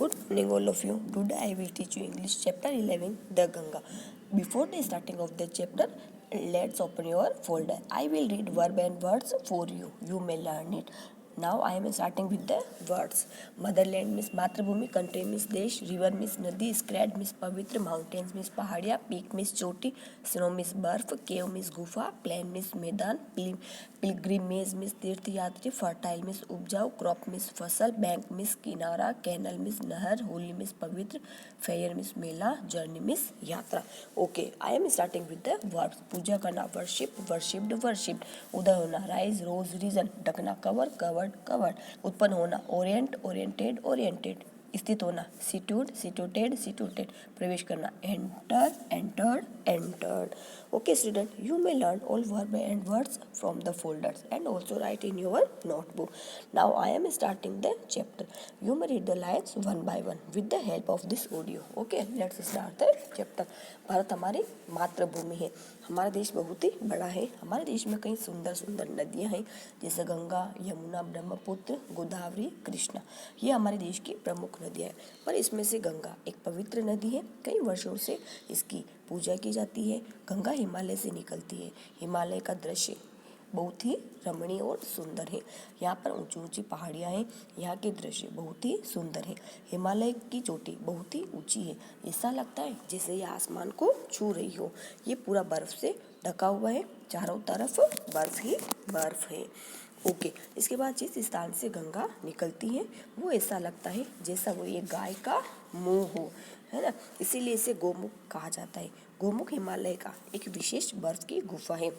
Good morning all of you. Today I will teach you English chapter 11, the Ganga. Before the starting of the chapter, let's open your folder. I will read verb and words for you. You may learn it. Now I am starting with the words. Motherland means मातृभूमि, country means देश, river means नदी, scred means पवित्र, mountains means पहाड़ियाँ, peak means चोटी, snow means बर्फ, cave means गुफा, plain means मैदान, pilgrimage means तीर्थ यात्री, fertile means उपजाऊ, crop means फसल, bank means किनारा, canal means नहर, holy means पवित्र, fair means मेला, journey means यात्रा. Okay, I am starting with the verbs. पूजा करना worship, worshipped, worshipped. उदय होना rise, rose, risen. ढकना cover, covered, covered. उत्पन्न होना orient, oriented, oriented. स्थित होना situate, situated, situated. प्रवेश करना enter, entered, entered. Okay student, you may learn all verb and words from the folders and also write in your notebook. Now I am starting the chapter. You may read the lines one by one with the help of this audio. Okay, let's start the chapter. Bharat हमारी मातृभूमि है. हमारा देश बहुत ही बड़ा है. हमारे देश में कई सुंदर सुंदर नदियाँ हैं जैसे गंगा, यमुना, ब्रह्मपुत्र, गोदावरी, कृष्णा. ये हमारे देश की प्रमुख नदियाँ हैं. पर इसमें से गंगा एक पवित्र नदी है. कई वर्षों से इसकी पूजा की जाती है. गंगा हिमालय से निकलती है. हिमालय का दृश्य बहुत ही रमणीय और सुंदर है. यहाँ पर ऊंची ऊंची पहाड़ियाँ हैं. यहाँ के दृश्य बहुत ही सुंदर है. हिमालय की चोटी बहुत ही ऊंची है. ऐसा लगता है जैसे ये आसमान को छू रही हो. ये पूरा बर्फ से ढका हुआ है. चारों तरफ बर्फ ही बर्फ है. ओके, इसके बाद जिस स्थान से गंगा निकलती है वो ऐसा लगता है जैसा वो ये गाय का मुंह हो, है ना. इसीलिए इसे गोमुख कहा जाता है. गोमुख हिमालय का एक विशेष बर्फ की गुफा है.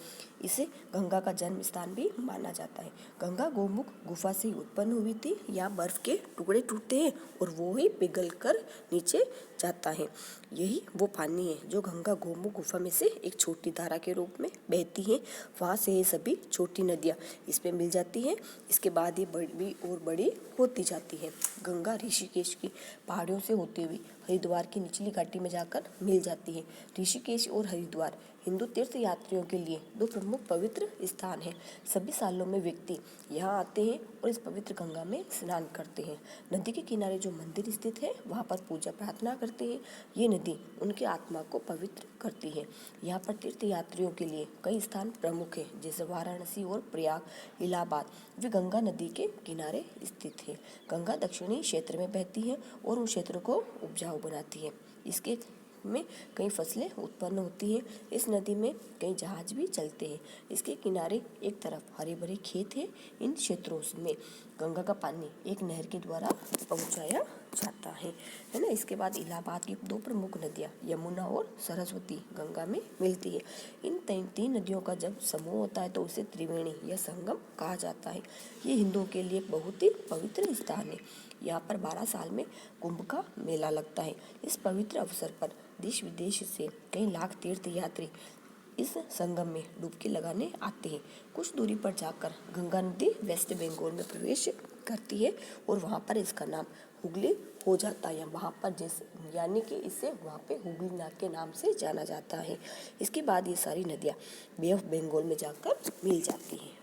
इसे गंगा का जन्म स्थान भी माना जाता है. गंगा गोमुख गुफा से ही उत्पन्न हुई थी. यहाँ बर्फ के टुकड़े टूटते हैं और वो ही पिघल कर नीचे जाता है. यही वो पानी है जो गंगा गोमुख गुफा में से एक छोटी धारा के रूप में बहती है. वहाँ से ये सभी छोटी नदियाँ इसमें मिल जाती हैं. इसके बाद ये बड़ी और बड़ी होती जाती है. गंगा ऋषिकेश की पहाड़ियों से होती हुई हरिद्वार की निचली घाटी में जाकर मिल जाती है. ऋषिकेश और हरिद्वार हिंदू तीर्थ यात्रियों के लिए दो प्रमुख पवित्र स्थान हैं. सभी सालों में व्यक्ति यहाँ आते हैं और इस पवित्र गंगा में स्नान करते हैं. नदी के किनारे जो मंदिर स्थित है वहाँ पर पूजा प्रार्थना करते हैं. ये नदी उनकी आत्मा को पवित्र करती है. यहाँ पर तीर्थ यात्रियों के लिए कई स्थान प्रमुख हैं जैसे वाराणसी और प्रयाग, इलाहाबाद. वे गंगा नदी के किनारे स्थित है. गंगा दक्षिणी क्षेत्र में बहती है और उन क्षेत्रों को उपजाऊ बनाती है. इसके में कई फसलें उत्पन्न होती हैं. इस नदी में कई जहाज भी चलते हैं. इसके किनारे एक तरफ हरे भरे खेत हैं. इन क्षेत्रों में गंगा का पानी एक नहर के द्वारा पहुंचाया जाता है ना. इसके बाद इलाहाबाद की दो प्रमुख नदियाँ यमुना और सरस्वती गंगा में मिलती है. इन तीन नदियों का जब समूह होता है तो उसे त्रिवेणी या संगम कहा जाता है. ये हिंदुओं के लिए बहुत ही पवित्र स्थान है. यहाँ पर 12 साल में कुंभ का मेला लगता है. इस पवित्र अवसर पर देश विदेश से कई लाख तीर्थ यात्री इस संगम में डुबकी लगाने आते हैं. कुछ दूरी पर जाकर गंगा नदी वेस्ट बंगाल में प्रवेश करती है और वहाँ पर इसका नाम हुगली हो जाता है. वहाँ पर यानी कि इसे वहाँ पे हुगली नाग के नाम से जाना जाता है. इसके बाद ये सारी नदियाँ बे ऑफ बंगाल में जाकर मिल जाती हैं.